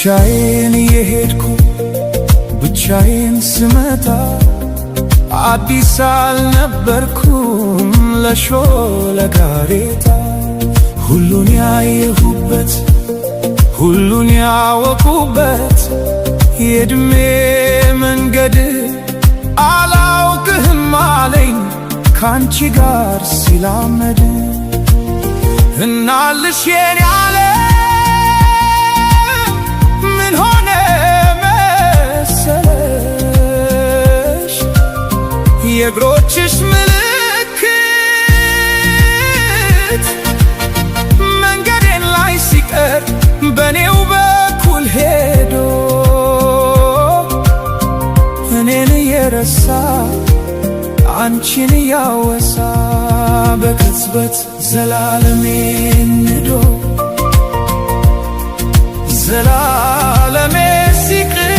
ብቻዬን የሄድኩ ብቻዬን ስመጣ አዲስ አልነበርኩም ለሾለ ጋሬጣ ሁሉን ያየሁበት ሁሉን ያወቁበት የዕድሜ መንገድ አላውቅህም አለኝ ካንቺ ጋር ሲላመድ እናልሽ የኔ ዓለም ምን ሆነ መሰለሽ የእግሮችሽ ምልክት መንገዴን ላይ ሲቀር በኔው በኩል ሄዶ እኔን የረሳ አንቺን ያወሳ በቅጽበት ዘላለሜን ንዶ ዘላለሜ ሲቅር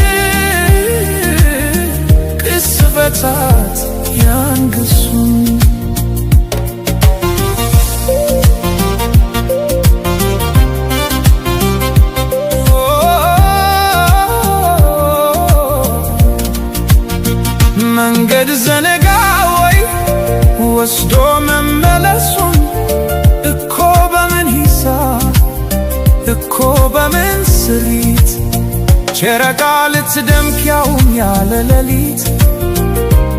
ቅጽበታት ያንግሱኝ መንገድ ዘነጋ ወይ ወስዶ መመለሱን እኮ በምን ሂሳብ እኮ በምን ስሪት ጨረቃ ልትደምቅ ያውም ያለ ሌሊት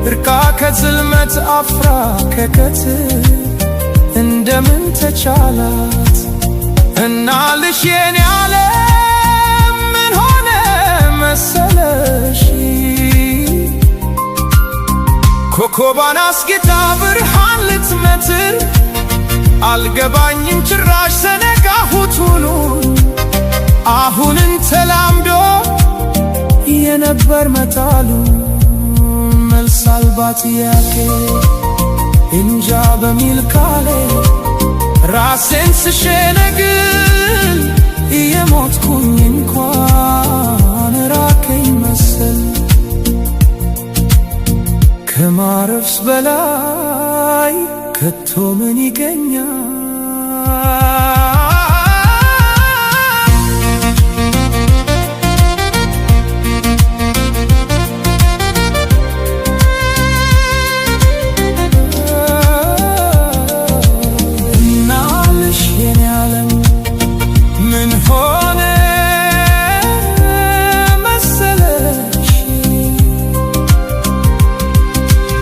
እርቃ ከጽልመት አፍራ ከቀትር እንደምን ተቻላት እናልሽ የኔ ዓለም ምን ሆነ መሰለሽ ኮከቧን አስጌጣ ብርሃን ልትመትር አልገባኝም ጭራሽ ዘነጋሁት ሁሉን አሁንን ተላምዶ የነበር መጣሉ መልስ አልባ ጥያቄ እንጃ በሚል ቃሌ ራሴን ስሸነግል እየሞትኩኝ እንኳን ራቀኝ መሰል ከማረፍስ በላይ ከቶ ምን ይገኛል?